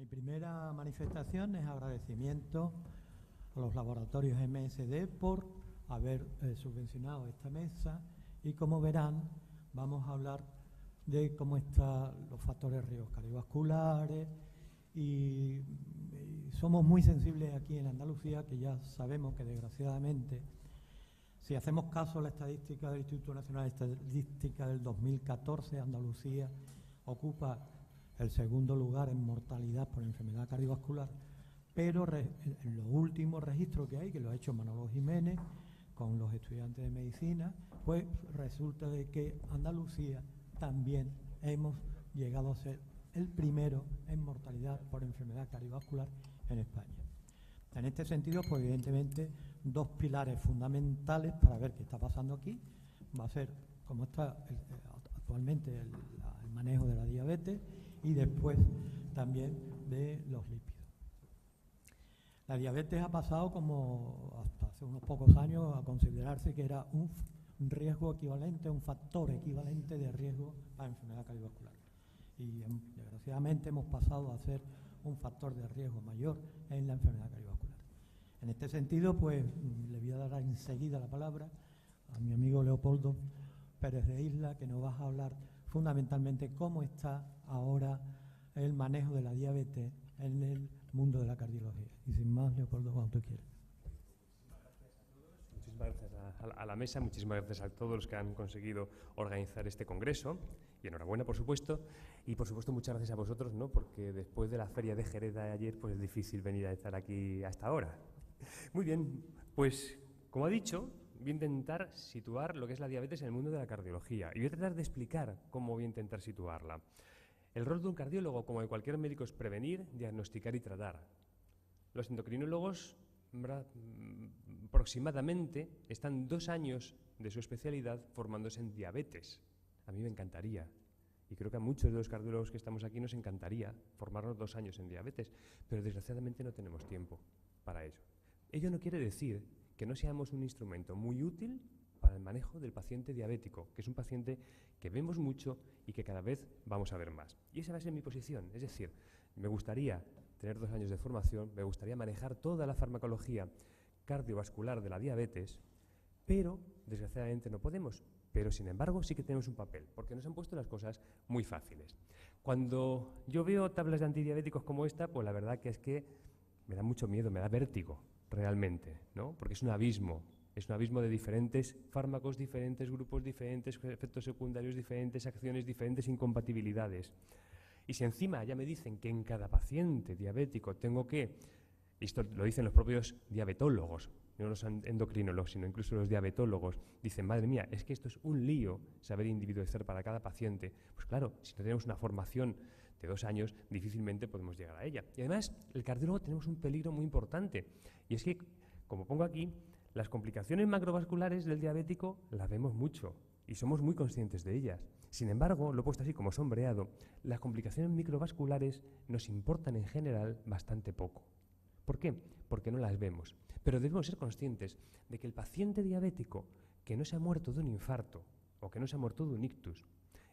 Mi primera manifestación es agradecimiento a los laboratorios MSD por haber subvencionado esta mesa y, como verán, vamos a hablar de cómo están los factores de riesgo cardiovasculares y somos muy sensibles aquí en Andalucía, que ya sabemos que desgraciadamente, si hacemos caso a la estadística del Instituto Nacional de Estadística del 2014, Andalucía ocupa el segundo lugar en mortalidad por enfermedad cardiovascular, pero en los últimos registros que hay, que lo ha hecho Manolo Jiménez con los estudiantes de medicina, pues resulta de que Andalucía también hemos llegado a ser el primero en mortalidad por enfermedad cardiovascular en España. En este sentido, pues evidentemente, dos pilares fundamentales para ver qué está pasando aquí va a ser cómo está actualmente el manejo de la diabetes y después también de los lípidos. La diabetes ha pasado, como hasta hace unos pocos años, a considerarse que era un riesgo equivalente, un factor equivalente de riesgo a enfermedad cardiovascular. Y desgraciadamente hemos pasado a ser un factor de riesgo mayor en la enfermedad cardiovascular. En este sentido, pues le voy a dar enseguida la palabra a mi amigo Leopoldo Pérez de Isla, que nos va a hablar fundamentalmente cómo está ahora el manejo de la diabetes en el mundo de la cardiología. Y sin más, Leopoldo, cuando tú quieras. Muchísimas gracias a la mesa, muchísimas gracias a todos los que han conseguido organizar este congreso, y enhorabuena, por supuesto, y por supuesto muchas gracias a vosotros, ¿no? Porque después de la feria de Jerez de ayer, pues es difícil venir a estar aquí hasta ahora. Muy bien, pues como ha dicho, voy a intentar situar lo que es la diabetes en el mundo de la cardiología, y voy a tratar de explicar cómo voy a intentar situarla. El rol de un cardiólogo, como de cualquier médico, es prevenir, diagnosticar y tratar. Los endocrinólogos aproximadamente están 2 años de su especialidad formándose en diabetes. A mí me encantaría, y creo que a muchos de los cardiólogos que estamos aquí nos encantaría formarnos 2 años en diabetes, pero desgraciadamente no tenemos tiempo para ello. Ello no quiere decir que no seamos un instrumento muy útil para el manejo del paciente diabético, que es un paciente que vemos mucho y que cada vez vamos a ver más. Y esa va a ser mi posición, es decir, me gustaría tener 2 años de formación, me gustaría manejar toda la farmacología cardiovascular de la diabetes, pero desgraciadamente no podemos. Pero sin embargo sí que tenemos un papel, porque nos han puesto las cosas muy fáciles. Cuando yo veo tablas de antidiabéticos como esta, pues la verdad que es que me da mucho miedo, me da vértigo realmente, ¿no? Porque es un abismo de diferentes fármacos, diferentes grupos diferentes, efectos secundarios diferentes, acciones diferentes, incompatibilidades. Y si encima ya me dicen que en cada paciente diabético tengo que, esto lo dicen los propios diabetólogos, no los endocrinólogos, sino incluso los diabetólogos, dicen, madre mía, es que esto es un lío saber individualizar para cada paciente. Pues claro, si no tenemos una formación de 2 años, difícilmente podemos llegar a ella. Y además, el cardiólogo tenemos un peligro muy importante, y es que, como pongo aquí, las complicaciones macrovasculares del diabético las vemos mucho y somos muy conscientes de ellas. Sin embargo, lo he puesto así como sombreado, las complicaciones microvasculares nos importan en general bastante poco. ¿Por qué? Porque no las vemos. Pero debemos ser conscientes de que el paciente diabético que no se ha muerto de un infarto o que no se ha muerto de un ictus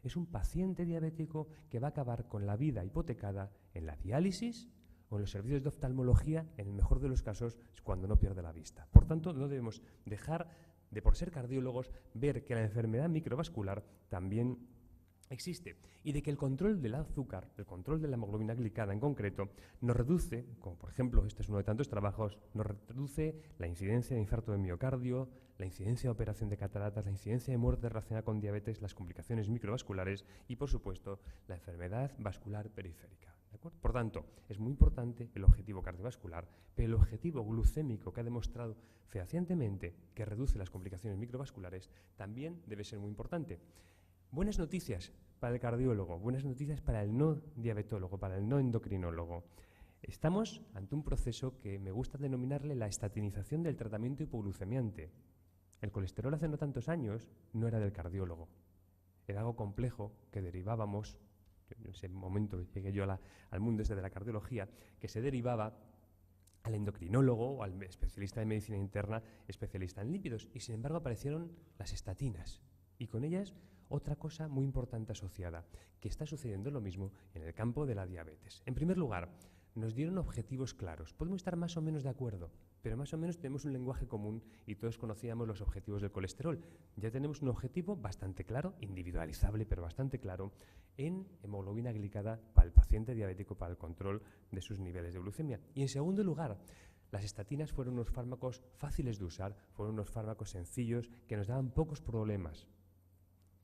es un paciente diabético que va a acabar con la vida hipotecada en la diálisis o en los servicios de oftalmología, en el mejor de los casos, cuando no pierde la vista. Por tanto, no debemos dejar de, por ser cardiólogos, ver que la enfermedad microvascular también existe y de que el control del azúcar, el control de la hemoglobina glicada en concreto, nos reduce, como por ejemplo este es uno de tantos trabajos, nos reduce la incidencia de infarto de miocardio, la incidencia de operación de cataratas, la incidencia de muerte relacionada con diabetes, las complicaciones microvasculares y, por supuesto, la enfermedad vascular periférica. ¿De acuerdo? Por tanto, es muy importante el objetivo cardiovascular, pero el objetivo glucémico, que ha demostrado fehacientemente que reduce las complicaciones microvasculares, también debe ser muy importante. Buenas noticias para el cardiólogo, buenas noticias para el no diabetólogo, para el no endocrinólogo. Estamos ante un proceso que me gusta denominarle la estatinización del tratamiento hipoglucemiante. El colesterol hace no tantos años no era del cardiólogo, era algo complejo que derivábamos, en ese momento llegué yo al mundo de la cardiología, que se derivaba al endocrinólogo o al especialista de medicina interna, especialista en lípidos, y sin embargo aparecieron las estatinas, y con ellas otra cosa muy importante asociada, que está sucediendo lo mismo en el campo de la diabetes. En primer lugar, nos dieron objetivos claros. Podemos estar más o menos de acuerdo, pero más o menos tenemos un lenguaje común y todos conocíamos los objetivos del colesterol. Ya tenemos un objetivo bastante claro, individualizable, pero bastante claro, en hemoglobina glicada para el paciente diabético para el control de sus niveles de glucemia. Y en segundo lugar, las estatinas fueron unos fármacos fáciles de usar, fueron unos fármacos sencillos que nos daban pocos problemas.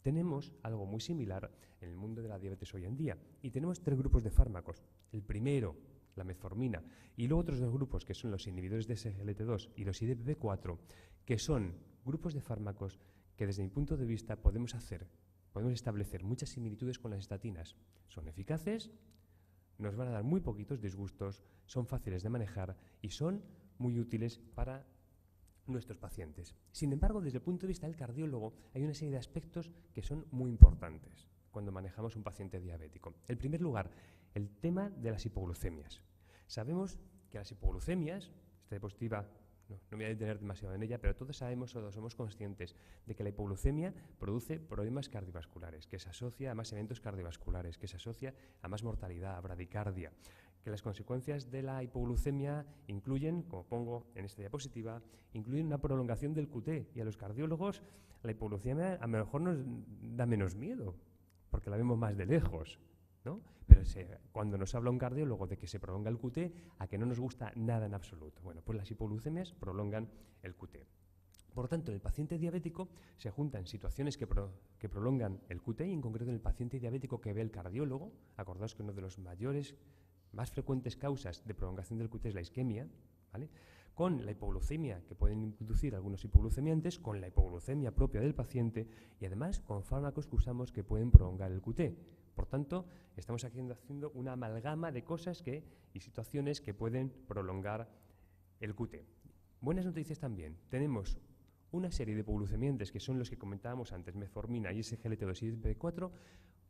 Tenemos algo muy similar en el mundo de la diabetes hoy en día y tenemos 3 grupos de fármacos. El primero, la metformina, y luego otros 2 grupos que son los inhibidores de SGLT2 y los IDPP4, que son grupos de fármacos que desde mi punto de vista podemos establecer muchas similitudes con las estatinas. Son eficaces, nos van a dar muy poquitos disgustos, son fáciles de manejar y son muy útiles para nuestros pacientes. Sin embargo, desde el punto de vista del cardiólogo, hay una serie de aspectos que son muy importantes cuando manejamos un paciente diabético. En primer lugar, el tema de las hipoglucemias. Sabemos que las hipoglucemias, esta diapositiva no me voy a detener demasiado en ella, pero todos sabemos o todos somos conscientes de que la hipoglucemia produce problemas cardiovasculares, que se asocia a más eventos cardiovasculares, que se asocia a más mortalidad, a bradicardia, que las consecuencias de la hipoglucemia incluyen, como pongo en esta diapositiva, incluyen una prolongación del QT, y a los cardiólogos la hipoglucemia a lo mejor nos da menos miedo, porque la vemos más de lejos, ¿no? Pero cuando nos habla un cardiólogo de que se prolonga el QT, a que no nos gusta nada en absoluto. Bueno, pues las hipoglucemias prolongan el QT. Por tanto, en el paciente diabético se juntan situaciones que prolongan el QT, y en concreto en el paciente diabético que ve el cardiólogo. Acordaos que uno de los más frecuentes causas de prolongación del QT es la isquemia, ¿vale? Con la hipoglucemia que pueden inducir algunos hipoglucemiantes, con la hipoglucemia propia del paciente y además con fármacos que usamos que pueden prolongar el QT. Por tanto, estamos haciendo una amalgama de cosas y situaciones que pueden prolongar el QT. Buenas noticias también. Tenemos una serie de hipoglucemiantes que son los que comentábamos antes, metformina y SGLT2 y IDPP4,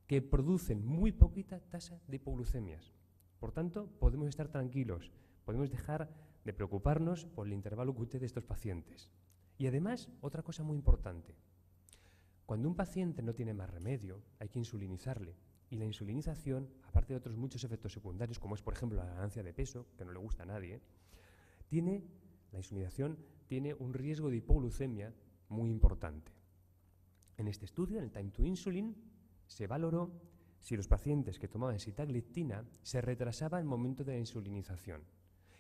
que producen muy poquita tasa de hipoglucemias. Por tanto, podemos estar tranquilos, podemos dejar de preocuparnos por el intervalo QT de estos pacientes. Y además, otra cosa muy importante. Cuando un paciente no tiene más remedio, hay que insulinizarle. Y la insulinización, aparte de otros muchos efectos secundarios, como es por ejemplo la ganancia de peso, que no le gusta a nadie, la insulinización tiene un riesgo de hipoglucemia muy importante. En este estudio, en el Time to Insulin, se valoró si los pacientes que tomaban sitagliptina se retrasaba el momento de la insulinización.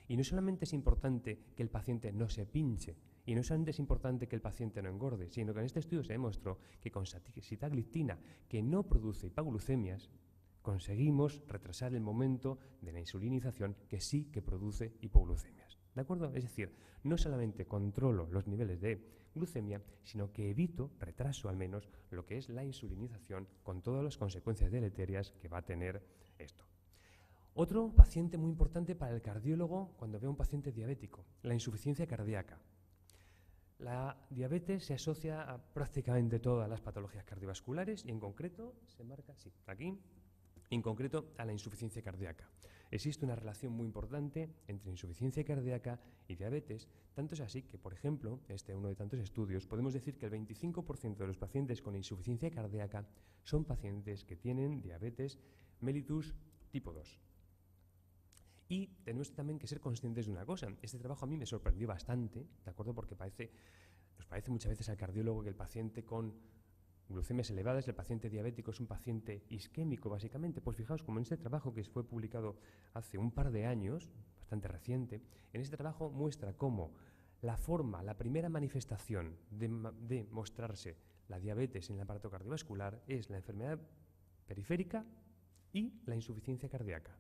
Y no solamente es importante que el paciente no se pinche, y no solamente es importante que el paciente no engorde, sino que en este estudio se demostró que con sitagliptina, que no produce hipoglucemias, conseguimos retrasar el momento de la insulinización que sí que produce hipoglucemias. ¿De acuerdo? Es decir, no solamente controlo los niveles de glucemia, sino que retraso al menos, lo que es la insulinización con todas las consecuencias deleterias que va a tener esto. Otro paciente muy importante para el cardiólogo cuando ve a un paciente diabético, la insuficiencia cardíaca. La diabetes se asocia a prácticamente todas las patologías cardiovasculares y en concreto, se marca, sí, aquí, en concreto a la insuficiencia cardíaca. Existe una relación muy importante entre insuficiencia cardíaca y diabetes, tanto es así que, por ejemplo, uno de tantos estudios, podemos decir que el 25% de los pacientes con insuficiencia cardíaca son pacientes que tienen diabetes mellitus tipo 2. Y tenemos también que ser conscientes de una cosa. Este trabajo a mí me sorprendió bastante, ¿de acuerdo? Porque nos parece muchas veces al cardiólogo que el paciente con glucemias elevadas, el paciente diabético es un paciente isquémico, básicamente. Pues fijaos, como en este trabajo que fue publicado hace un par de años, bastante reciente, en este trabajo muestra cómo la primera manifestación de mostrarse la diabetes en el aparato cardiovascular es la enfermedad periférica y la insuficiencia cardíaca.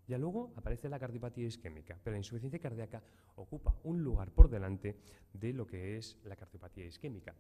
Ya luego aparece la cardiopatía isquémica, pero la insuficiencia cardíaca ocupa un lugar por delante de lo que es la cardiopatía isquémica.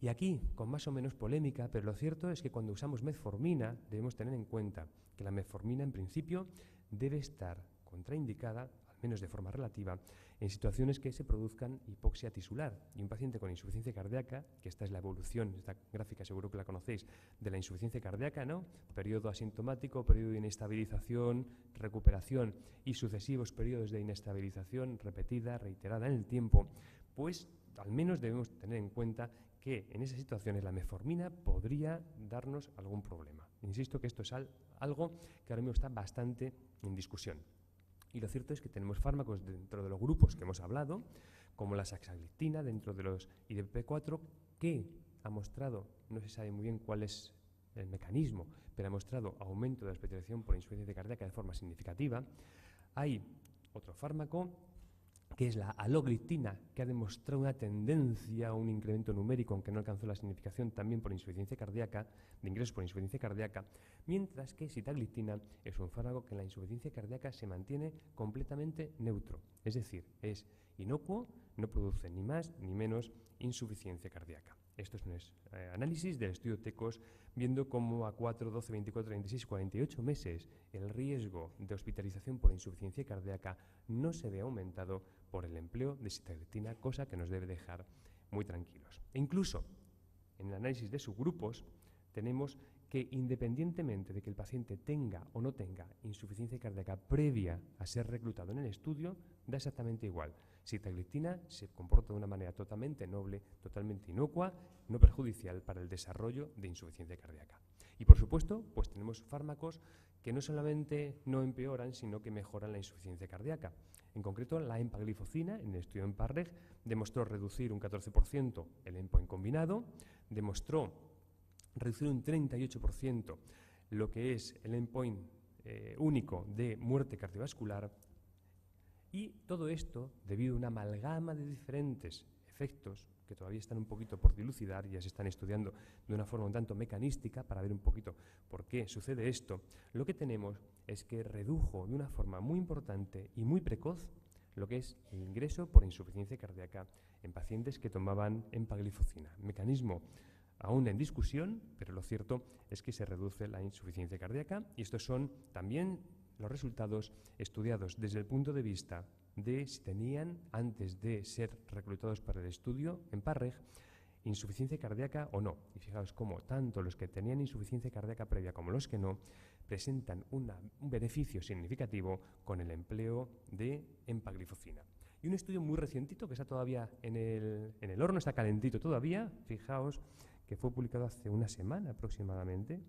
Y aquí, con más o menos polémica, pero lo cierto es que cuando usamos metformina debemos tener en cuenta que la metformina en principio debe estar contraindicada, al menos de forma relativa, en situaciones que se produzcan hipoxia tisular. Y un paciente con insuficiencia cardíaca, que esta es la evolución, esta gráfica seguro que la conocéis, de la insuficiencia cardíaca, ¿no? Periodo asintomático, periodo de inestabilización, recuperación y sucesivos periodos de inestabilización repetida, reiterada en el tiempo, pues al menos debemos tener en cuenta que en esas situaciones la metformina podría darnos algún problema. Insisto que esto es algo que ahora mismo está bastante en discusión. Y lo cierto es que tenemos fármacos dentro de los grupos que hemos hablado, como la saxagliptina dentro de los IDP4, que ha mostrado, no se sabe muy bien cuál es el mecanismo, pero ha mostrado aumento de la hospitalización por insuficiencia cardíaca de forma significativa. Hay otro fármaco, que es la alogliptina, que ha demostrado una tendencia a un incremento numérico, aunque no alcanzó la significación, también por insuficiencia cardíaca, de ingresos por insuficiencia cardíaca, mientras que sitagliptina es un fármaco que en la insuficiencia cardíaca se mantiene completamente neutro, es decir, es inocuo, no produce ni más ni menos insuficiencia cardíaca. Esto es un análisis del estudio TECOS, viendo cómo a 4, 12, 24, 26, 48 meses el riesgo de hospitalización por insuficiencia cardíaca no se ve aumentado por el empleo de sitagliptina, cosa que nos debe dejar muy tranquilos. E incluso en el análisis de subgrupos tenemos que, independientemente de que el paciente tenga o no tenga insuficiencia cardíaca previa a ser reclutado en el estudio, da exactamente igual. Sitagliptina se comporta de una manera totalmente noble, totalmente inocua, no perjudicial para el desarrollo de insuficiencia cardíaca. Y por supuesto, pues tenemos fármacos que no solamente no empeoran, sino que mejoran la insuficiencia cardíaca. En concreto, la empagliflozina, en el estudio EMPA-REG, demostró reducir un 14% el endpoint combinado, demostró reducir un 38% lo que es el endpoint único de muerte cardiovascular, y todo esto debido a una amalgama de diferentes efectos que todavía están un poquito por dilucidar y ya se están estudiando de una forma un tanto mecanística para ver un poquito por qué sucede esto. Lo que tenemos es que redujo de una forma muy importante y muy precoz lo que es el ingreso por insuficiencia cardíaca en pacientes que tomaban empagliflozina. Mecanismo aún en discusión, pero lo cierto es que se reduce la insuficiencia cardíaca, y estos son también los resultados estudiados desde el punto de vista de si tenían, antes de ser reclutados para el estudio en PARREG, insuficiencia cardíaca o no. Y fijaos cómo tanto los que tenían insuficiencia cardíaca previa como los que no presentan un beneficio significativo con el empleo de empagliflozina. Y un estudio muy recientito que está todavía en el horno, está calentito todavía, fijaos que fue publicado hace una semana aproximadamente,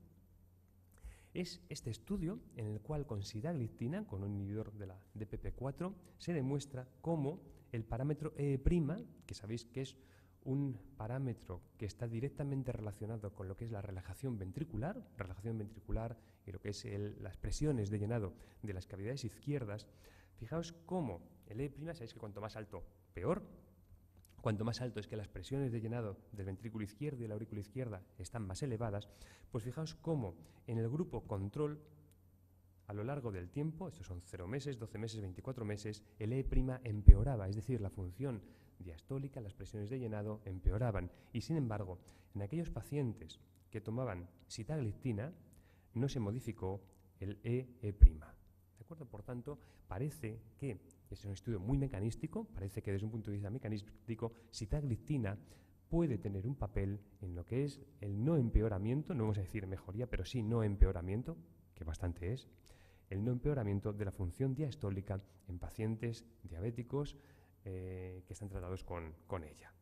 es este estudio en el cual con sitagliptina, con un inhibidor de la DPP4, se demuestra cómo el parámetro E', que sabéis que es un parámetro que está directamente relacionado con lo que es la relajación ventricular y lo que es las presiones de llenado de las cavidades izquierdas. Fijaos cómo el E', sabéis que cuanto más alto, peor. Cuanto más alto es que las presiones de llenado del ventrículo izquierdo y la aurícula izquierda están más elevadas, pues fijaos cómo en el grupo control, a lo largo del tiempo, estos son 0 meses, 12 meses, 24 meses, el E' empeoraba, es decir, la función diastólica, las presiones de llenado empeoraban. Y sin embargo, en aquellos pacientes que tomaban sitagliptina, no se modificó el E'. ¿De acuerdo? Por tanto, parece que es un estudio muy mecanístico, parece que desde un punto de vista mecanístico, sitagliptina puede tener un papel en lo que es el no empeoramiento, no vamos a decir mejoría, pero sí no empeoramiento, que bastante es, el no empeoramiento de la función diastólica en pacientes diabéticos que están tratados con ella.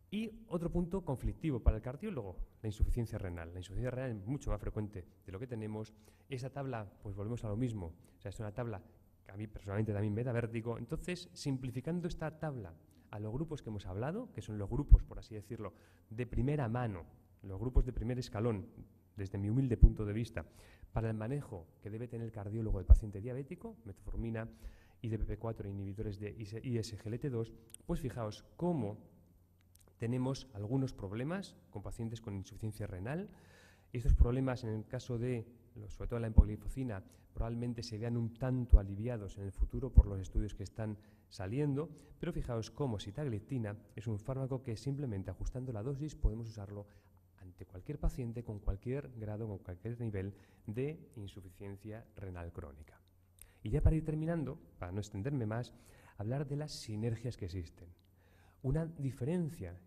Y otro punto conflictivo para el cardiólogo, la insuficiencia renal. La insuficiencia renal es mucho más frecuente de lo que tenemos. Esa tabla, pues volvemos a lo mismo, o sea, es una tabla que a mí personalmente también me da vértigo. Entonces, simplificando esta tabla a los grupos que hemos hablado, que son los grupos, por así decirlo, de primera mano, los grupos de primer escalón, desde mi humilde punto de vista, para el manejo que debe tener el cardiólogo del paciente diabético, metformina, IDPP4 inhibidores de ISGLT2, pues fijaos cómo tenemos algunos problemas con pacientes con insuficiencia renal. Estos problemas, en el caso de, sobre todo la empagliflozina, probablemente se vean un tanto aliviados en el futuro por los estudios que están saliendo, pero fijaos cómo sitagliptina es un fármaco que simplemente ajustando la dosis podemos usarlo ante cualquier paciente con cualquier grado, con cualquier nivel de insuficiencia renal crónica. Y ya para ir terminando, para no extenderme más, hablar de las sinergias que existen. Una diferencia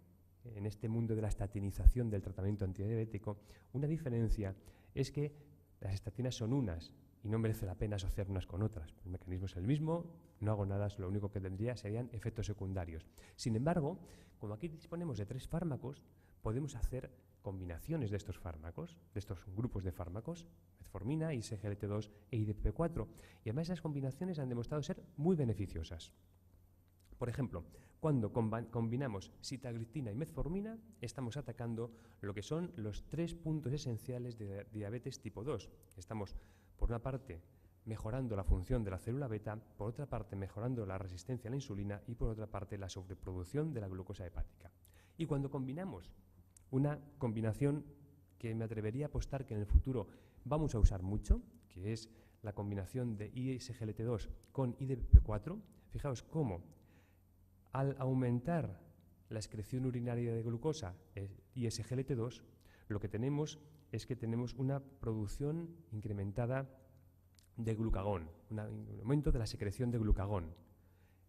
en este mundo de la estatinización del tratamiento antidiabético, una diferencia es que las estatinas son unas y no merece la pena asociar unas con otras. El mecanismo es el mismo, no hago nada, lo único que tendría serían efectos secundarios. Sin embargo, como aquí disponemos de 3 fármacos, podemos hacer combinaciones de estos fármacos, de estos grupos de fármacos, metformina, ISGLT2 e IDPP4, y además esas combinaciones han demostrado ser muy beneficiosas. Por ejemplo, cuando combinamos sitagliptina y metformina, estamos atacando lo que son los 3 puntos esenciales de diabetes tipo 2. Estamos, por una parte, mejorando la función de la célula beta, por otra parte, mejorando la resistencia a la insulina y, por otra parte, la sobreproducción de la glucosa hepática. Y cuando combinamos una combinación que me atrevería a apostar que en el futuro vamos a usar mucho, que es la combinación de ISGLT2 con IDPP4, fijaos cómo al aumentar la excreción urinaria de glucosa y ISGLT2, lo que tenemos es que tenemos una producción incrementada de glucagón, un aumento de la secreción de glucagón.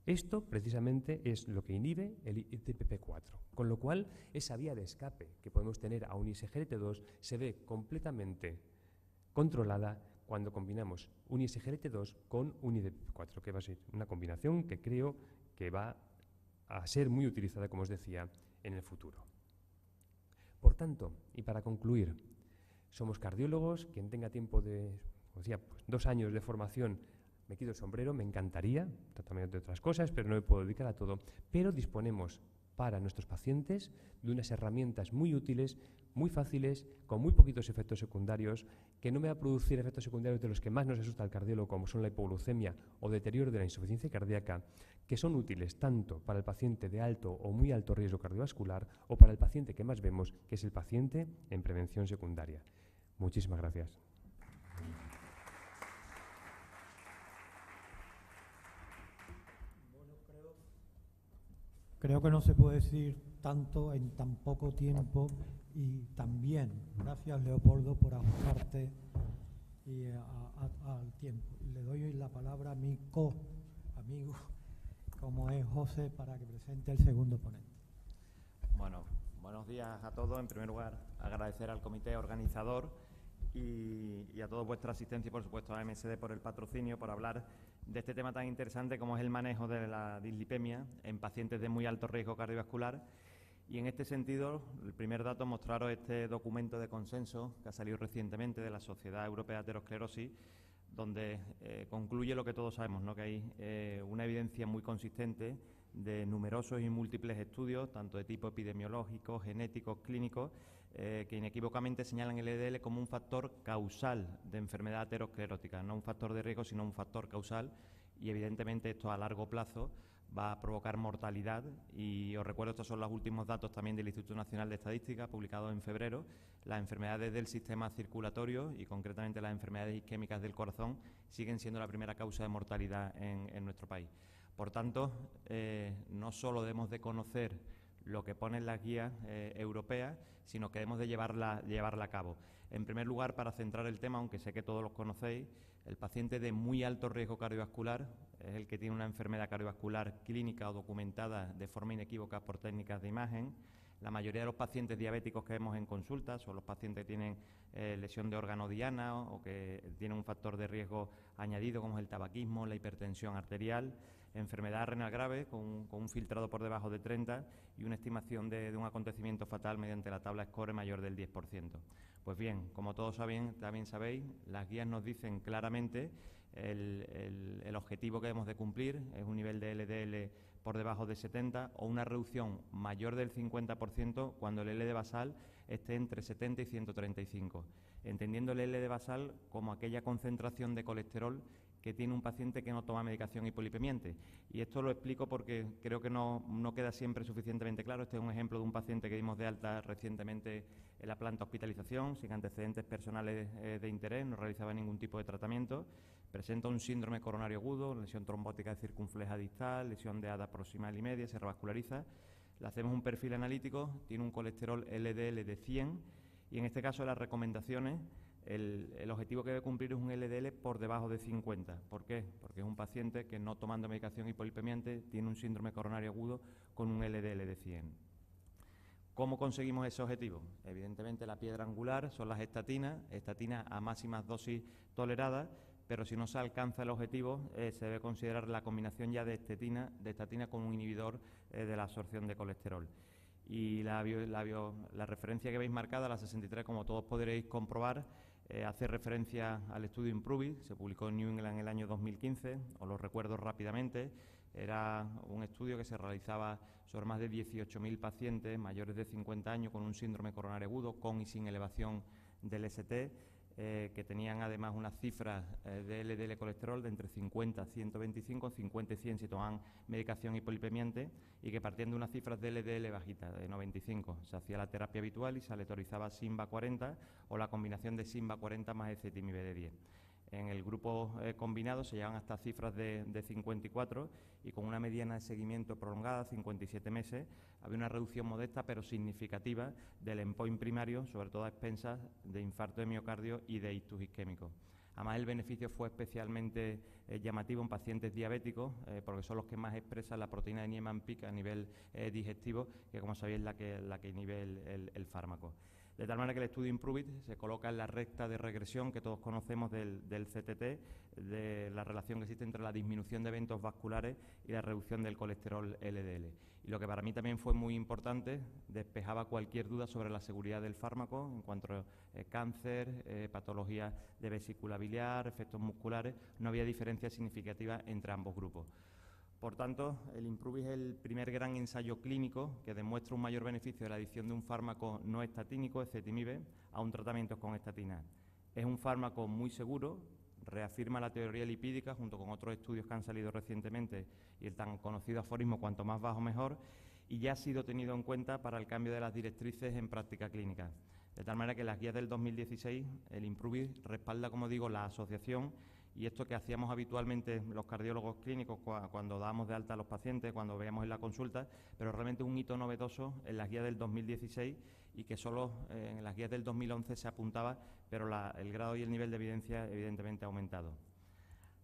Esto precisamente es lo que inhibe el IDPP4, con lo cual esa vía de escape que podemos tener a un ISGLT2 se ve completamente controlada cuando combinamos un ISGLT2 con un IDPP4, que va a ser una combinación que creo que va a ser muy utilizada, como os decía, en el futuro. Por tanto, y para concluir, somos cardiólogos. Quien tenga tiempo de, como decía, pues 2 años de formación, me quito el sombrero, me encantaría, también de otras cosas, pero no me puedo dedicar a todo. Pero disponemos para nuestros pacientes de unas herramientas muy útiles, muy fáciles, con muy poquitos efectos secundarios, que no me va a producir efectos secundarios de los que más nos asusta al cardiólogo, como son la hipoglucemia o deterioro de la insuficiencia cardíaca, que son útiles tanto para el paciente de alto o muy alto riesgo cardiovascular o para el paciente que más vemos, que es el paciente en prevención secundaria. Muchísimas gracias. Creo que no se puede decir tanto en tan poco tiempo, y también gracias, Leopoldo, por ajustarte al tiempo. Le doy hoy la palabra a mi amigo, como es José, para que presente el segundo ponente. Bueno, buenos días a todos. En primer lugar, agradecer al comité organizador y a toda vuestra asistencia y, por supuesto, a MSD por el patrocinio, por hablar de este tema tan interesante como es el manejo de la dislipemia en pacientes de muy alto riesgo cardiovascular. Y en este sentido, el primer dato, mostraros este documento de consenso que ha salido recientemente de la Sociedad Europea de Aterosclerosis, donde concluye lo que todos sabemos, ¿no? Que hay una evidencia muy consistente de numerosos y múltiples estudios, tanto de tipo epidemiológico, genéticos, clínicos, que inequívocamente señalan el LDL como un factor causal de enfermedad aterosclerótica, no un factor de riesgo, sino un factor causal, y evidentemente esto a largo plazo va a provocar mortalidad. Y os recuerdo, estos son los últimos datos también del Instituto Nacional de Estadística, publicados en febrero. Las enfermedades del sistema circulatorio y concretamente las enfermedades isquémicas del corazón siguen siendo la primera causa de mortalidad en nuestro país. Por tanto, no solo debemos de conocer lo que ponen las guías europeas, sino que debemos de llevarla a cabo. En primer lugar, para centrar el tema, aunque sé que todos los conocéis, el paciente de muy alto riesgo cardiovascular es el que tiene una enfermedad cardiovascular clínica o documentada de forma inequívoca por técnicas de imagen. La mayoría de los pacientes diabéticos que vemos en consulta son los pacientes que tienen lesión de órgano diana o que tienen un factor de riesgo añadido como es el tabaquismo, la hipertensión arterial, enfermedad renal grave con un filtrado por debajo de 30 y una estimación de un acontecimiento fatal mediante la tabla SCORE mayor del 10%. Pues bien, como todos también sabéis, las guías nos dicen claramente el objetivo que debemos de cumplir es un nivel de LDL por debajo de 70 o una reducción mayor del 50% cuando el LDL basal esté entre 70 y 135, entendiendo el LDL basal como aquella concentración de colesterol que tiene un paciente que no toma medicación hipolipemiante. Y esto lo explico porque creo que no queda siempre suficientemente claro. Este es un ejemplo de un paciente que dimos de alta recientemente en la planta hospitalización, sin antecedentes personales de interés, no realizaba ningún tipo de tratamiento. Presenta un síndrome coronario agudo, lesión trombótica de circunfleja distal, lesión de ADA proximal y media, se revasculariza. Le hacemos un perfil analítico, tiene un colesterol LDL de 100 y en este caso las recomendaciones, el objetivo que debe cumplir es un LDL por debajo de 50. ¿Por qué? Porque es un paciente que no tomando medicación hipolipemiante tiene un síndrome coronario agudo con un LDL de 100. ¿Cómo conseguimos ese objetivo? Evidentemente la piedra angular son las estatinas a máximas dosis toleradas, pero si no se alcanza el objetivo se debe considerar la combinación ya de estatina con un inhibidor de la absorción de colesterol. Y la referencia que veis marcada, la 63, como todos podréis comprobar, hace referencia al estudio Improve, se publicó en New England en el año 2015, os lo recuerdo rápidamente. Era un estudio que se realizaba sobre más de 18.000 pacientes mayores de 50 años con un síndrome coronario agudo, con y sin elevación del ST, que tenían además unas cifras de LDL colesterol de entre 50 a 125, 50 y 100 si tomaban medicación hipolipemiante, y que partían de unas cifras de LDL bajitas, de 95. Se hacía la terapia habitual y se aleatorizaba Simba 40 o la combinación de Simba 40 más ezetimibe de 10. En el grupo combinado se llegan hasta cifras de 54 y con una mediana de seguimiento prolongada, 57 meses, había una reducción modesta pero significativa del endpoint primario, sobre todo a expensas de infarto de miocardio y de ictus isquémico. Además, el beneficio fue especialmente llamativo en pacientes diabéticos, porque son los que más expresan la proteína de Niemann-Pick a nivel digestivo, que como sabéis es la que inhibe el fármaco. De tal manera que el estudio Improve se coloca en la recta de regresión que todos conocemos del CTT, de la relación que existe entre la disminución de eventos vasculares y la reducción del colesterol LDL. Y lo que para mí también fue muy importante, despejaba cualquier duda sobre la seguridad del fármaco en cuanto a cáncer, patologías de vesícula biliar, efectos musculares. No había diferencia significativa entre ambos grupos. Por tanto, el Improve es el primer gran ensayo clínico que demuestra un mayor beneficio de la adición de un fármaco no estatínico, ezetimibe, a un tratamiento con estatina. Es un fármaco muy seguro, reafirma la teoría lipídica junto con otros estudios que han salido recientemente y el tan conocido aforismo cuanto más bajo mejor, y ya ha sido tenido en cuenta para el cambio de las directrices en práctica clínica. De tal manera que en las guías del 2016 el Improve respalda, como digo, la asociación y esto que hacíamos habitualmente los cardiólogos clínicos cuando dábamos de alta a los pacientes, cuando veíamos en la consulta, pero realmente un hito novedoso en las guías del 2016 y que solo en las guías del 2011 se apuntaba, pero el grado y el nivel de evidencia evidentemente ha aumentado.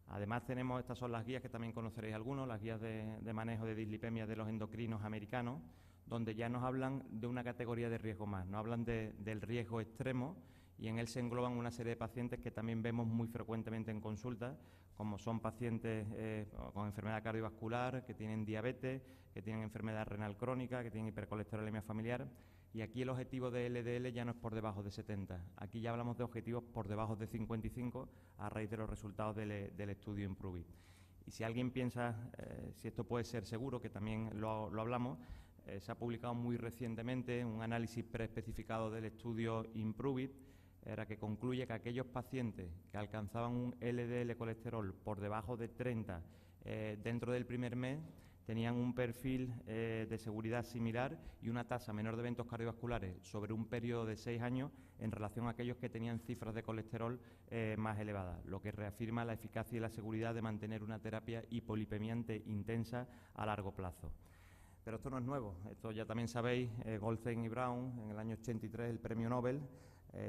Además estas son las guías que también conoceréis algunos, las guías de manejo de dislipemia de los endocrinos americanos, donde ya nos hablan de una categoría de riesgo más, nos hablan del riesgo extremo, y en él se engloban una serie de pacientes que también vemos muy frecuentemente en consulta, como son pacientes con enfermedad cardiovascular, que tienen diabetes, que tienen enfermedad renal crónica, que tienen hipercolesterolemia familiar, y aquí el objetivo de LDL ya no es por debajo de 70, aquí ya hablamos de objetivos por debajo de 55 a raíz de los resultados del estudio Improve. Y si alguien piensa si esto puede ser seguro, que también lo hablamos, se ha publicado muy recientemente un análisis preespecificado del estudio Improve, era que concluye que aquellos pacientes que alcanzaban un LDL colesterol por debajo de 30 dentro del primer mes tenían un perfil de seguridad similar y una tasa menor de eventos cardiovasculares sobre un periodo de 6 años en relación a aquellos que tenían cifras de colesterol más elevadas, lo que reafirma la eficacia y la seguridad de mantener una terapia hipolipemiante intensa a largo plazo. Pero esto no es nuevo, esto ya también sabéis, Goldstein y Brown en el año 83, el premio Nobel,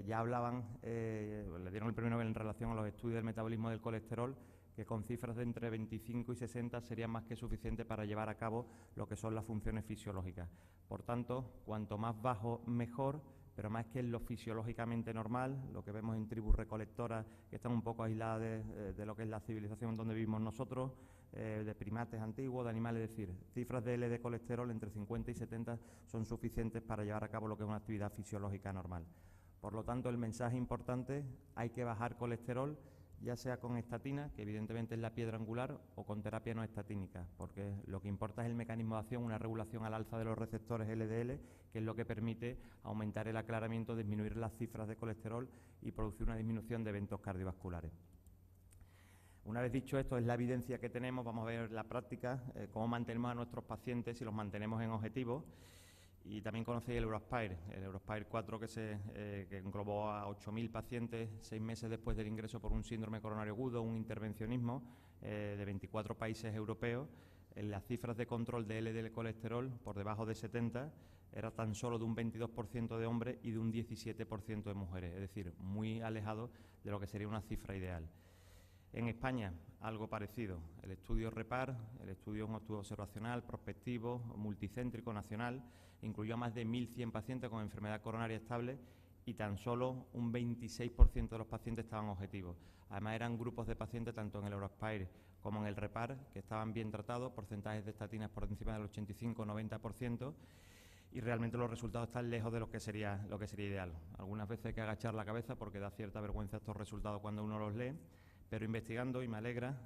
ya hablaban, le dieron el premio Nobel en relación a los estudios del metabolismo del colesterol, que con cifras de entre 25 y 60 serían más que suficientes para llevar a cabo lo que son las funciones fisiológicas. Por tanto, cuanto más bajo, mejor, pero más que en lo fisiológicamente normal, lo que vemos en tribus recolectoras que están un poco aisladas de lo que es la civilización donde vivimos nosotros, de primates antiguos, de animales, es decir, cifras de LDL colesterol entre 50 y 70 son suficientes para llevar a cabo lo que es una actividad fisiológica normal. Por lo tanto, el mensaje importante, hay que bajar colesterol, ya sea con estatina, que evidentemente es la piedra angular, o con terapia no estatínica, porque lo que importa es el mecanismo de acción, una regulación al alza de los receptores LDL, que es lo que permite aumentar el aclaramiento, disminuir las cifras de colesterol y producir una disminución de eventos cardiovasculares. Una vez dicho esto, es la evidencia que tenemos, vamos a ver en la práctica cómo mantenemos a nuestros pacientes si los mantenemos en objetivos. Y también conocéis el Eurospire 4 que englobó a 8.000 pacientes 6 meses después del ingreso por un síndrome coronario agudo, un intervencionismo de 24 países europeos. Las cifras de control de LDL colesterol por debajo de 70 era tan solo de un 22% de hombres y de un 17% de mujeres, es decir, muy alejado de lo que sería una cifra ideal. En España, algo parecido. El estudio REPAR, el estudio es un estudio observacional, prospectivo, multicéntrico, nacional, incluyó a más de 1.100 pacientes con enfermedad coronaria estable y tan solo un 26% de los pacientes estaban objetivos. Además, eran grupos de pacientes, tanto en el Eurospire como en el REPAR, que estaban bien tratados, porcentajes de estatinas por encima del 85-90%, y realmente los resultados están lejos de lo que sería ideal. Algunas veces hay que agachar la cabeza porque da cierta vergüenza estos resultados cuando uno los lee, pero investigando, y me alegra,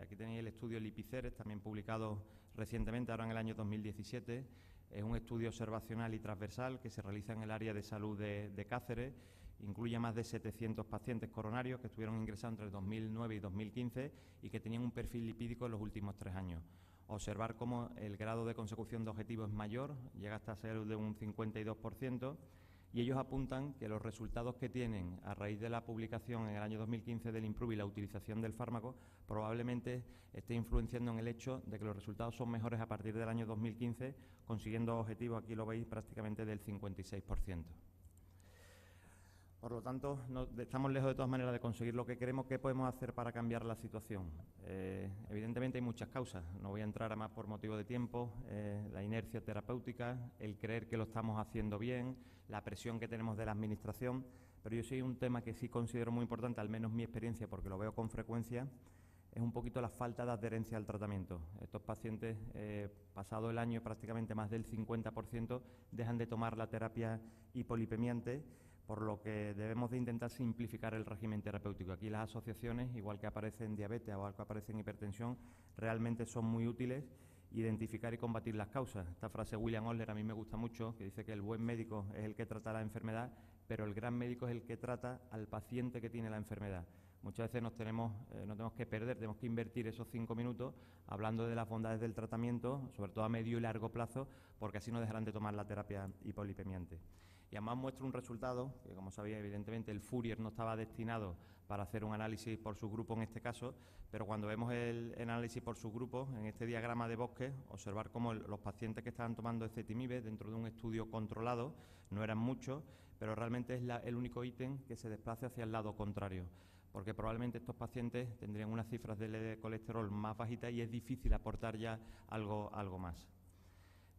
aquí tenéis el estudio Lipiceres, también publicado recientemente, ahora en el año 2017, es un estudio observacional y transversal que se realiza en el área de salud de Cáceres, incluye más de 700 pacientes coronarios que estuvieron ingresados entre el 2009 y 2015 y que tenían un perfil lipídico en los últimos 3 años. Observar cómo el grado de consecución de objetivos es mayor, llega hasta ser de un 52%, y ellos apuntan que los resultados que tienen a raíz de la publicación en el año 2015 del Improve y la utilización del fármaco probablemente esté influenciando en el hecho de que los resultados son mejores a partir del año 2015, consiguiendo objetivos, aquí lo veis, prácticamente del 56%. Por lo tanto, estamos lejos de todas maneras de conseguir lo que queremos. ¿Qué podemos hacer para cambiar la situación? Evidentemente hay muchas causas, no voy a entrar a más por motivo de tiempo, la inercia terapéutica, el creer que lo estamos haciendo bien, la presión que tenemos de la administración, pero yo sí hay un tema que sí considero muy importante, al menos mi experiencia, porque lo veo con frecuencia, es un poquito la falta de adherencia al tratamiento. Estos pacientes, pasado el año, prácticamente más del 50%, dejan de tomar la terapia hipolipemiante, por lo que debemos de intentar simplificar el régimen terapéutico. Aquí las asociaciones, igual que aparecen en diabetes o que aparecen en hipertensión, realmente son muy útiles. Identificar y combatir las causas. Esta frase de William Osler a mí me gusta mucho, que dice que el buen médico es el que trata la enfermedad, pero el gran médico es el que trata al paciente que tiene la enfermedad. Muchas veces no tenemos que perder, tenemos que invertir esos 5 minutos hablando de las bondades del tratamiento, sobre todo a medio y largo plazo, porque así no dejarán de tomar la terapia hipolipemiante. Y además muestra un resultado, que como sabía, evidentemente el Fourier no estaba destinado para hacer un análisis por subgrupo en este caso, pero cuando vemos el análisis por subgrupo, en este diagrama de bosque, observar cómo los pacientes que estaban tomando ezetimibe dentro de un estudio controlado, no eran muchos, pero realmente es el único ítem que se desplace hacia el lado contrario, porque probablemente estos pacientes tendrían unas cifras de colesterol más bajitas y es difícil aportar ya algo más.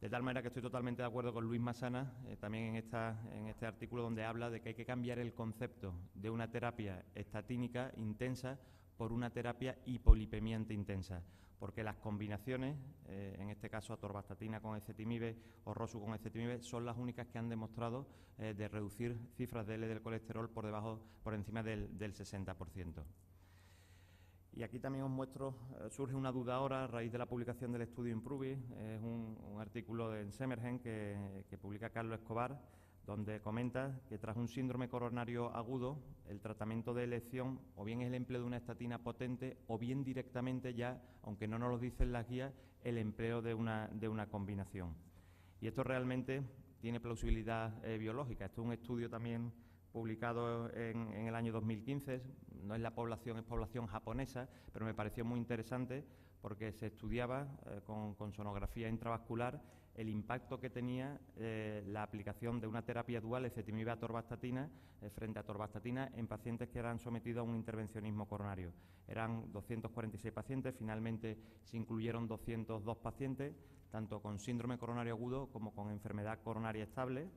De tal manera que estoy totalmente de acuerdo con Luis Masana, también en este artículo donde habla de que hay que cambiar el concepto de una terapia estatínica intensa por una terapia hipolipemiante intensa, porque las combinaciones, en este caso atorvastatina con ezetimibe o rosu con ezetimibe, son las únicas que han demostrado de reducir cifras de del colesterol por encima del 60%. Y aquí también os muestro, surge una duda ahora a raíz de la publicación del estudio Improve, es un artículo en Semergen que publica Carlos Escobar, donde comenta que tras un síndrome coronario agudo, el tratamiento de elección o bien es el empleo de una estatina potente o bien directamente ya, aunque no nos lo dicen las guías, el empleo de una combinación. Y esto realmente tiene plausibilidad biológica. Esto es un estudio también publicado en el año 2015, no es la población, es población japonesa, pero me pareció muy interesante porque se estudiaba con sonografía intravascular el impacto que tenía la aplicación de una terapia dual, ezetimibe-atorvastatina, frente a atorvastatina en pacientes que eran sometidos a un intervencionismo coronario. Eran 246 pacientes, finalmente se incluyeron 202 pacientes, tanto con síndrome coronario agudo como con enfermedad coronaria estable,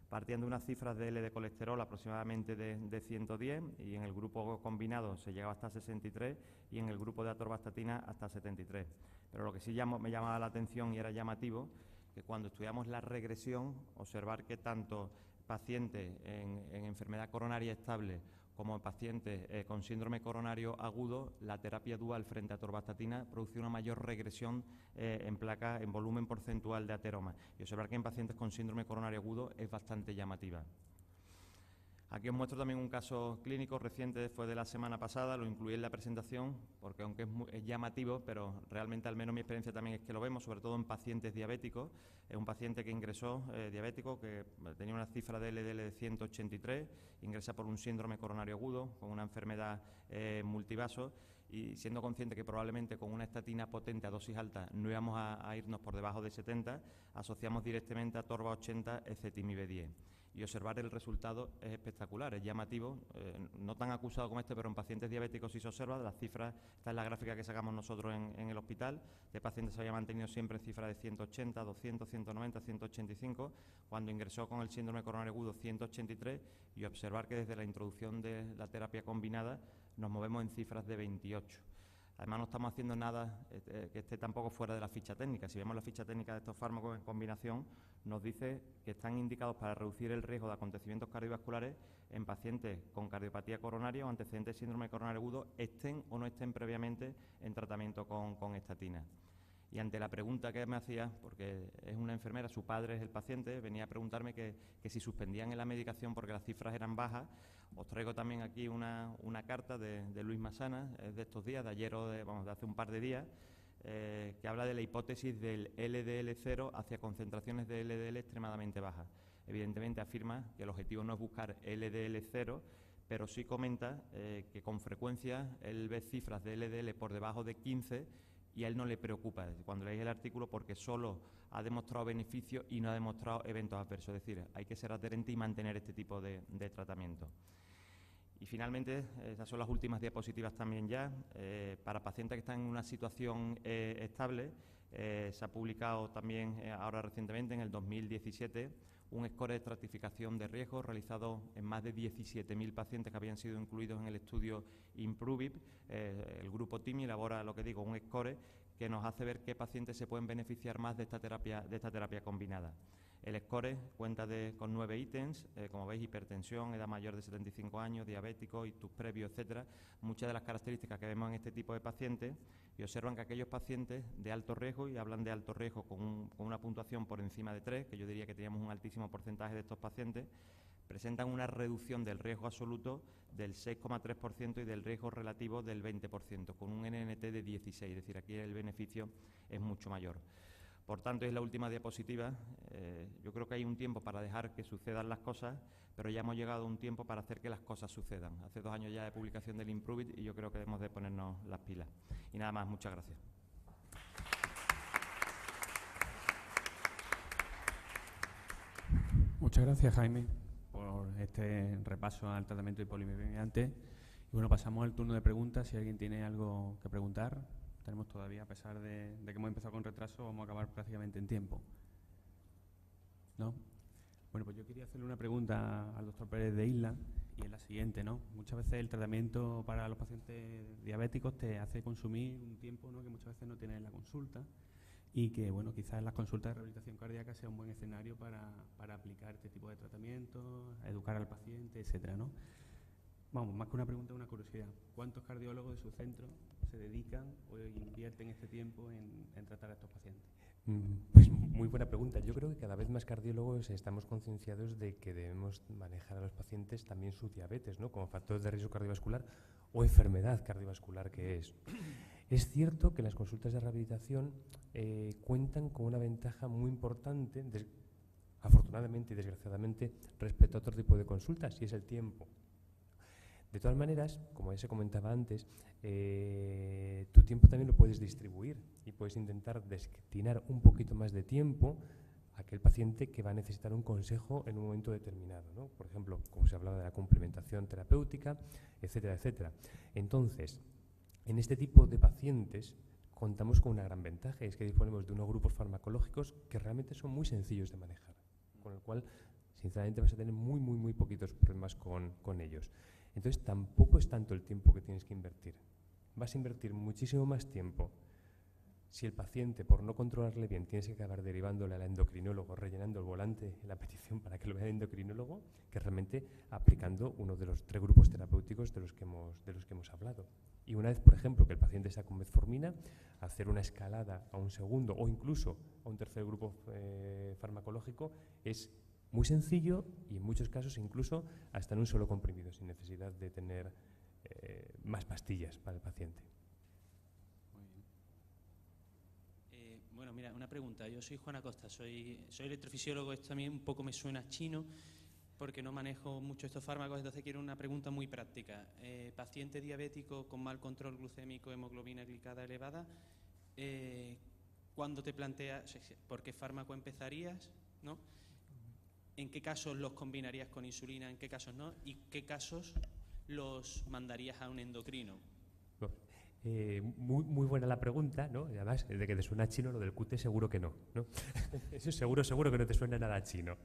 partiendo de unas cifras de L de colesterol aproximadamente de 110 y en el grupo combinado se llegaba hasta 63 y en el grupo de atorvastatina hasta 73. Pero lo que sí me llamaba la atención y era llamativo, que cuando estudiamos la regresión, observar que tanto pacientes en enfermedad coronaria estable como pacientes con síndrome coronario agudo, la terapia dual frente a atorvastatina produce una mayor regresión en placa, en volumen porcentual de ateroma. Y observar que en pacientes con síndrome coronario agudo es bastante llamativa. Aquí os muestro también un caso clínico reciente, fue de la semana pasada, lo incluí en la presentación, porque aunque es llamativo, pero realmente al menos mi experiencia también es que lo vemos, sobre todo en pacientes diabéticos. Es un paciente que ingresó diabético, que tenía una cifra de LDL de 183, ingresa por un síndrome coronario agudo, con una enfermedad multivaso, y siendo consciente que probablemente con una estatina potente a dosis alta no íbamos a irnos por debajo de 70, asociamos directamente a Torva 80 ezetimibe 10. Y observar el resultado es espectacular, es llamativo, no tan acusado como este, pero en pacientes diabéticos sí se observa, las cifras, esta es la gráfica que sacamos nosotros en el hospital, de pacientes se había mantenido siempre en cifras de 180, 200, 190, 185, cuando ingresó con el síndrome coronario agudo 183 y observar que desde la introducción de la terapia combinada nos movemos en cifras de 28. Además, no estamos haciendo nada que esté tampoco fuera de la ficha técnica. Si vemos la ficha técnica de estos fármacos en combinación, nos dice que están indicados para reducir el riesgo de acontecimientos cardiovasculares en pacientes con cardiopatía coronaria o antecedentes de síndrome coronario agudo, estén o no estén previamente en tratamiento con estatinas. Y ante la pregunta que me hacía, porque es una enfermera, su padre es el paciente, venía a preguntarme que si suspendían la medicación porque las cifras eran bajas. Os traigo también aquí una carta de Luis Masana, es de estos días, de ayer o de hace un par de días, que habla de la hipótesis del LDL0 hacia concentraciones de LDL extremadamente bajas. Evidentemente afirma que el objetivo no es buscar LDL0, pero sí comenta que con frecuencia él ve cifras de LDL por debajo de 15 y a él no le preocupa cuando leéis el artículo porque solo ha demostrado beneficios y no ha demostrado eventos adversos. Es decir, hay que ser adherente y mantener este tipo de tratamiento. Y finalmente, estas son las últimas diapositivas también ya. Para pacientes que están en una situación estable, se ha publicado también ahora recientemente, en el 2017, un score de estratificación de riesgo realizado en más de 17.000 pacientes que habían sido incluidos en el estudio IMPROVIP. El grupo TIMI elabora, lo que digo, un score que nos hace ver qué pacientes se pueden beneficiar más de esta terapia combinada. El score cuenta con 9 ítems, como veis, hipertensión, edad mayor de 75 años, diabético, ictus previo, etcétera. Muchas de las características que vemos en este tipo de pacientes, y observan que aquellos pacientes de alto riesgo, y hablan de alto riesgo con una puntuación por encima de 3, que yo diría que teníamos un altísimo porcentaje de estos pacientes, presentan una reducción del riesgo absoluto del 6,3% y del riesgo relativo del 20%, con un NNT de 16, es decir, aquí el beneficio es mucho mayor. Por tanto, es la última diapositiva. Yo creo que hay un tiempo para dejar que sucedan las cosas, pero ya hemos llegado a un tiempo para hacer que las cosas sucedan. Hace 2 años ya de publicación del IMPROVIT y yo creo que debemos de ponernos las pilas. Y nada más, muchas gracias. Muchas gracias, Jaime, por este repaso al tratamiento hipolipemiante. Y bueno, pasamos al turno de preguntas. Si alguien tiene algo que preguntar, tenemos todavía, a pesar de que hemos empezado con retraso, vamos a acabar prácticamente en tiempo. ¿No? Bueno, pues yo quería hacerle una pregunta al doctor Pérez de Isla, y es la siguiente, ¿no? Muchas veces el tratamiento para los pacientes diabéticos te hace consumir un tiempo, ¿no?, que muchas veces no tienes en la consulta, y que, bueno, quizás las consultas de rehabilitación cardíaca sea un buen escenario para aplicar este tipo de tratamientos, educar al paciente, etcétera, ¿no? Vamos, más que una pregunta, una curiosidad. ¿Cuántos cardiólogos de su centro se dedican o invierten este tiempo en tratar a estos pacientes? Pues muy buena pregunta. Yo creo que cada vez más cardiólogos estamos concienciados de que debemos manejar a los pacientes también su diabetes, ¿no?, como factor de riesgo cardiovascular o enfermedad cardiovascular que es. Es cierto que las consultas de rehabilitación cuentan con una ventaja muy importante, afortunadamente y desgraciadamente, respecto a otro tipo de consultas, y es el tiempo. De todas maneras, como ya se comentaba antes, tu tiempo también lo puedes distribuir y puedes intentar destinar un poquito más de tiempo a aquel paciente que va a necesitar un consejo en un momento determinado, ¿no? Por ejemplo, como se hablaba de la complementación terapéutica, etcétera, etcétera. Entonces, en este tipo de pacientes contamos con una gran ventaja, y es que disponemos de unos grupos farmacológicos que realmente son muy sencillos de manejar, con lo cual, sinceramente, vas a tener muy poquitos problemas con ellos. Entonces, tampoco es tanto el tiempo que tienes que invertir. Vas a invertir muchísimo más tiempo si el paciente, por no controlarle bien, tienes que acabar derivándole al endocrinólogo, rellenando el volante en la petición para que lo vea el endocrinólogo, que realmente aplicando uno de los 3 grupos terapéuticos de los que hemos hablado. Y una vez, por ejemplo, que el paciente está con metformina, hacer una escalada a un segundo o incluso a un tercer grupo farmacológico es muy sencillo y en muchos casos incluso hasta en un solo comprimido, sin necesidad de tener más pastillas para el paciente. Muy bien. Bueno, mira, una pregunta. Yo soy Juan Acosta, soy electrofisiólogo. Esto a mí un poco me suena chino porque no manejo mucho estos fármacos, entonces quiero una pregunta muy práctica. Paciente diabético con mal control glucémico, hemoglobina glicada elevada, ¿cuándo te planteas por qué fármaco empezarías, ¿no? ¿En qué casos los combinarías con insulina? ¿En qué casos no? ¿Y qué casos los mandarías a un endocrino? Muy buena la pregunta, ¿no? Y además, de que te suena chino, lo del QT seguro que no, ¿no? Eso seguro que no te suena nada chino.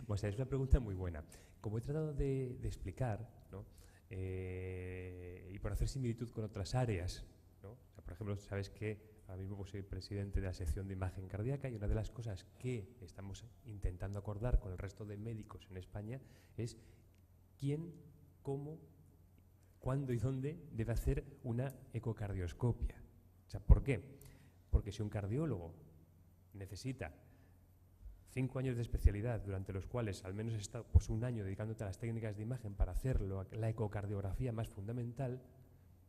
O sea, es una pregunta muy buena. Como he tratado de explicar, ¿no?, y por hacer similitud con otras áreas, ¿no?, ejemplo, sabes que ahora mismo pues, soy presidente de la sección de imagen cardíaca y una de las cosas que estamos intentando acordar con el resto de médicos en España es quién, cómo, cuándo y dónde debe hacer una ecocardioscopia. O sea, ¿por qué? Porque si un cardiólogo necesita 5 años de especialidad, durante los cuales al menos está pues, un año dedicándote a las técnicas de imagen para hacerlo, la ecocardiografía más fundamental,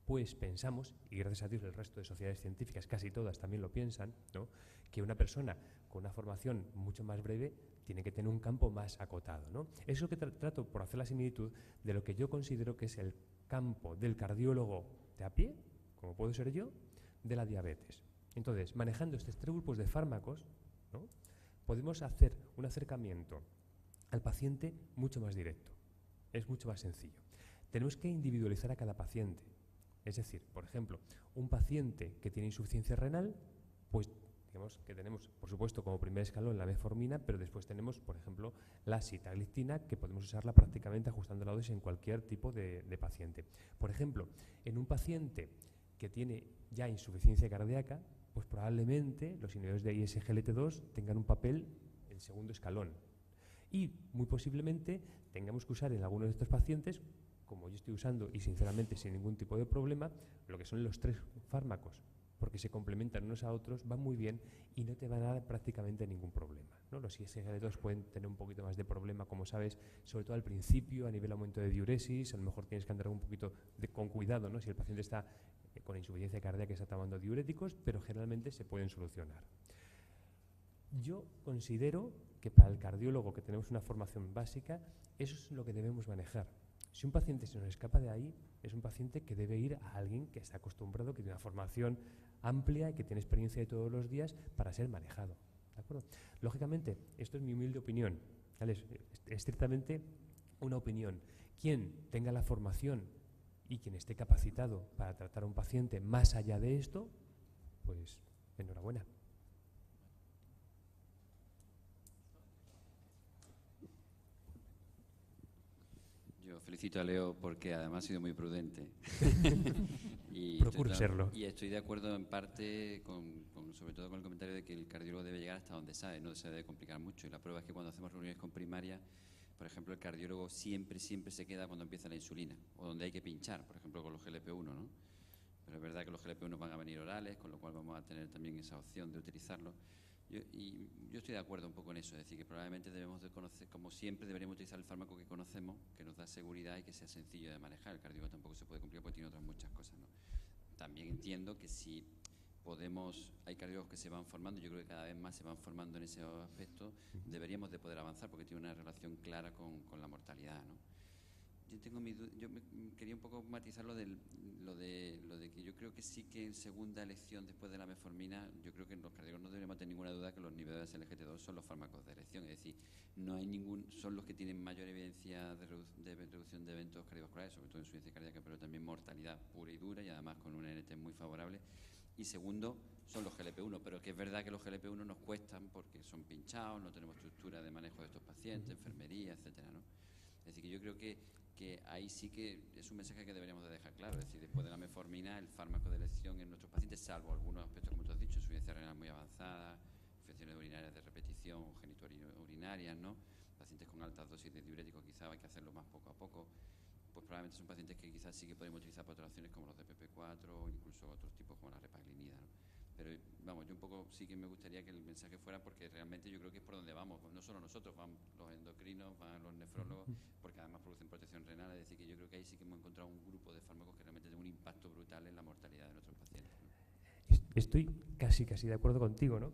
pues pensamos, y gracias a Dios el resto de sociedades científicas, casi todas también lo piensan, ¿no?, que una persona con una formación mucho más breve tiene que tener un campo más acotado, ¿no? Eso es lo que trato por hacer la similitud de lo que yo considero que es el campo del cardiólogo de a pie, como puedo ser yo, de la diabetes. Entonces, manejando estos 3 grupos de fármacos, ¿no?, podemos hacer un acercamiento al paciente mucho más directo. Es mucho más sencillo. Tenemos que individualizar a cada paciente. Es decir, por ejemplo, un paciente que tiene insuficiencia renal, pues digamos que tenemos, por supuesto, como primer escalón la metformina, pero después tenemos, por ejemplo, la sitagliptina, que podemos usarla prácticamente ajustando la dosis en cualquier tipo de paciente. Por ejemplo, en un paciente que tiene ya insuficiencia cardíaca, pues probablemente los inhibidores de ISGLT2 tengan un papel en segundo escalón. Y muy posiblemente tengamos que usar en algunos de estos pacientes, como yo estoy usando y sinceramente sin ningún tipo de problema, lo que son los 3 fármacos, porque se complementan unos a otros, van muy bien y no te van a dar prácticamente ningún problema, ¿no? Los ISGLT2 pueden tener un poquito más de problema, como sabes, sobre todo al principio, a nivel aumento de diuresis, a lo mejor tienes que andar un poquito con cuidado, ¿no?, si el paciente está con insuficiencia cardíaca, está tomando diuréticos, pero generalmente se pueden solucionar. Yo considero que para el cardiólogo que tenemos una formación básica, eso es lo que debemos manejar. Si un paciente se nos escapa de ahí, es un paciente que debe ir a alguien que está acostumbrado, que tiene una formación amplia y que tiene experiencia de todos los días para ser manejado, ¿de acuerdo? Lógicamente, esto es mi humilde opinión, ¿vale? Es estrictamente una opinión. Quien tenga la formación y quien esté capacitado para tratar a un paciente más allá de esto, pues enhorabuena. Yo felicito a Leo porque además ha sido muy prudente. Procuro serlo. Y estoy de acuerdo en parte, sobre todo con el comentario de que el cardiólogo debe llegar hasta donde sabe, no se debe complicar mucho. Y la prueba es que cuando hacemos reuniones con primaria, por ejemplo, el cardiólogo siempre se queda cuando empieza la insulina, o donde hay que pinchar, por ejemplo, con los GLP-1, ¿no? Pero es verdad que los GLP-1 van a venir orales, con lo cual vamos a tener también esa opción de utilizarlo. Yo estoy de acuerdo un poco en eso, es decir, que probablemente debemos de conocer, como siempre, deberíamos utilizar el fármaco que conocemos, que nos da seguridad y que sea sencillo de manejar. El cardiólogo tampoco se puede complicar porque tiene otras muchas cosas, ¿no? También entiendo que si hay cardiólogos que se van formando, yo creo que cada vez más se van formando en ese aspecto, deberíamos de poder avanzar porque tiene una relación clara con la mortalidad, ¿no? Quería un poco matizar lo de que yo creo que sí que en segunda elección después de la metformina, yo creo que en los cardiólogos no deberíamos tener ninguna duda que los niveles de SGLT2 son los fármacos de elección, es decir, son los que tienen mayor evidencia de reducción de eventos cardiovasculares, sobre todo en insuficiencia cardíaca, pero también mortalidad pura y dura y además con una NT muy favorable. Y segundo, son los GLP-1, pero que es verdad que los GLP-1 nos cuestan porque son pinchados, no tenemos estructura de manejo de estos pacientes, enfermería, etcétera, ¿no? Es decir, que yo creo que ahí sí que es un mensaje que deberíamos de dejar claro, es decir, después de la metformina, el fármaco de elección en nuestros pacientes, salvo algunos aspectos, como tú has dicho, insuficiencia renal muy avanzada, infecciones urinarias de repetición, genitourinarias, ¿no? Pacientes con altas dosis de diuréticos, quizá hay que hacerlo más poco a poco, pues probablemente son pacientes que quizás sí que podemos utilizar para otras acciones como los de PP4 o incluso otros tipos como la repaglinida, ¿no? Pero vamos, yo un poco sí que me gustaría que el mensaje fuera porque realmente yo creo que es por donde vamos, no solo nosotros, van los endocrinos, van los nefrólogos, porque además producen protección renal, es decir, que yo creo que ahí sí que hemos encontrado un grupo de fármacos que realmente tienen un impacto brutal en la mortalidad de nuestros pacientes, ¿no? Estoy casi de acuerdo contigo, ¿no?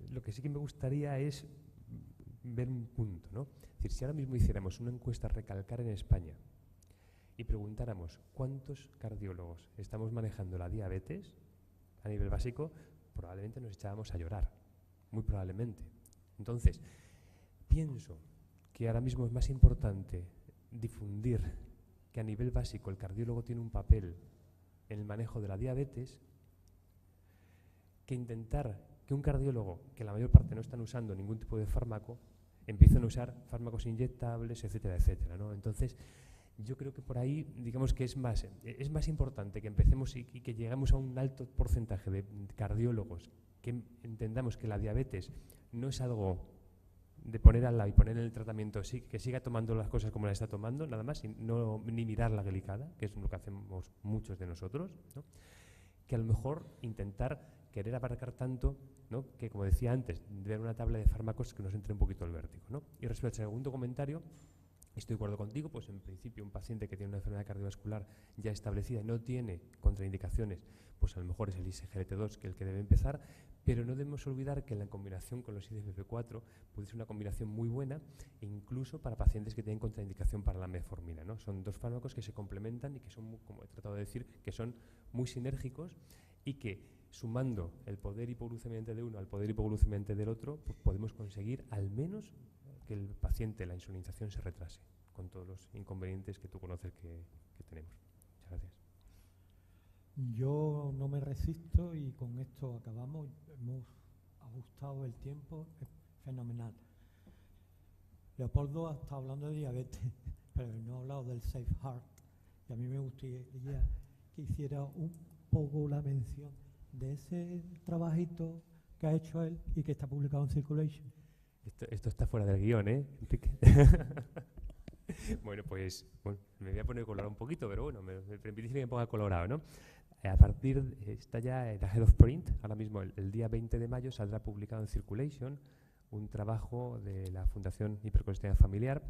Lo que sí que me gustaría es ver un punto, ¿no? Es decir, si ahora mismo hiciéramos una encuesta recalcar en España y preguntáramos cuántos cardiólogos estamos manejando la diabetes a nivel básico, probablemente nos echábamos a llorar, muy probablemente. Entonces, pienso que ahora mismo es más importante difundir que a nivel básico el cardiólogo tiene un papel en el manejo de la diabetes que intentar que un cardiólogo, que la mayor parte no están usando ningún tipo de fármaco, empiecen a usar fármacos inyectables, etcétera, etcétera, ¿no? Entonces, Yo creo que por ahí, digamos que es más importante que empecemos y que lleguemos a un alto porcentaje de cardiólogos que entendamos que la diabetes no es algo de poner al lado y poner en el tratamiento, que siga tomando las cosas como las está tomando, nada más, ni mirar la glicada, que es lo que hacemos muchos de nosotros, ¿no? Que a lo mejor intentar querer abarcar tanto, ¿no? Que, como decía antes, ver una tabla de fármacos que nos entre un poquito el vértigo, ¿no? Y respecto al segundo comentario, estoy de acuerdo contigo, pues en principio un paciente que tiene una enfermedad cardiovascular ya establecida y no tiene contraindicaciones, pues a lo mejor es el ISGLT2 que el que debe empezar, pero no debemos olvidar que la combinación con los IDFP4 puede ser una combinación muy buena, incluso para pacientes que tienen contraindicación para la metformina, ¿no? Son dos fármacos que se complementan y que son, como he tratado de decir, que son muy sinérgicos y que sumando el poder hipoglucemiante de uno al poder hipoglucemiante del otro, pues podemos conseguir al menos que el paciente, la insulinización se retrase, con todos los inconvenientes que tú conoces que tenemos. Muchas gracias. Yo no me resisto y con esto acabamos. Hemos ajustado el tiempo, es fenomenal. Leopoldo ha estado hablando de diabetes, pero no ha hablado del Safe Heart. Y a mí me gustaría que hiciera un poco la mención de ese trabajito que ha hecho él y que está publicado en Circulation. Esto está fuera del guión, ¿eh, Enrique? Bueno, pues me voy a poner colorado un poquito, pero bueno, me permitís que me ponga colorado, ¿no? A partir, está ya en Ahead of Print, ahora mismo el día 20 de mayo saldrá publicado en Circulation un trabajo de la Fundación Hipercolesterolemia Familiar,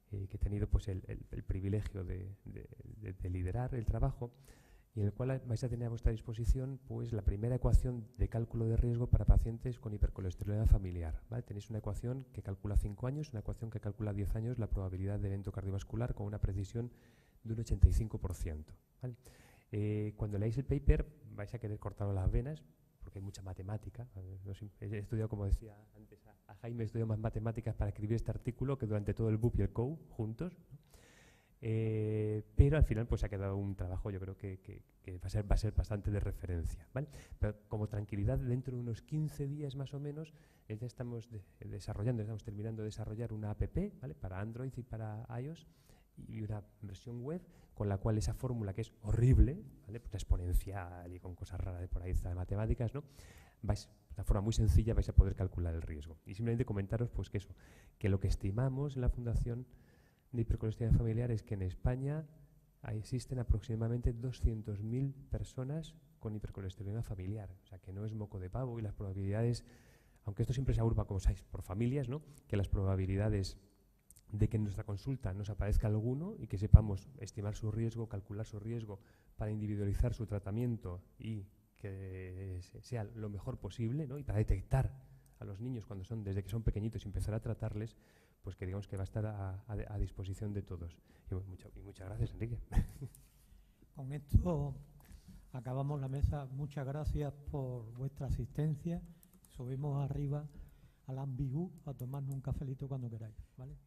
que he tenido pues el privilegio de liderar el trabajo, y en el cual vais a tener a vuestra disposición pues la primera ecuación de cálculo de riesgo para pacientes con hipercolesterolemia familiar, ¿vale? Tenéis una ecuación que calcula 5 años, una ecuación que calcula 10 años la probabilidad de evento cardiovascular con una precisión de un 85%, ¿vale? Cuando leáis el paper vais a querer cortaros las venas porque hay mucha matemática. He estudiado, como decía antes a Jaime, he estudiado más matemáticas para escribir este artículo que durante todo el BUP y el COU juntos, ¿no? Pero al final pues ha quedado un trabajo, yo creo que va a ser bastante de referencia, ¿vale? Pero como tranquilidad, dentro de unos 15 días más o menos ya estamos estamos terminando de desarrollar una app, ¿vale? Para Android y para iOS, y una versión web con la cual esa fórmula, que es horrible, ¿vale? Pues exponencial y con cosas raras de por ahí de matemáticas, ¿no? De una forma muy sencilla vais a poder calcular el riesgo. Y simplemente comentaros pues que lo que estimamos en la Fundación de Hipercolesterolemia Familiar es que en España existen aproximadamente 200.000 personas con hipercolesterolemia familiar, o sea que no es moco de pavo, y las probabilidades, aunque esto siempre se agrupa, como sabéis, por familias, ¿no? Que las probabilidades de que en nuestra consulta nos aparezca alguno y que sepamos estimar su riesgo, calcular su riesgo para individualizar su tratamiento y que sea lo mejor posible, ¿no? Y para detectar a los niños desde que son pequeñitos y empezar a tratarles, pues que digamos que va a estar a disposición de todos. Y muchas gracias, Enrique. Con esto acabamos la mesa. Muchas gracias por vuestra asistencia. Subimos arriba al Ambigu a tomarnos un cafelito cuando queráis, ¿vale?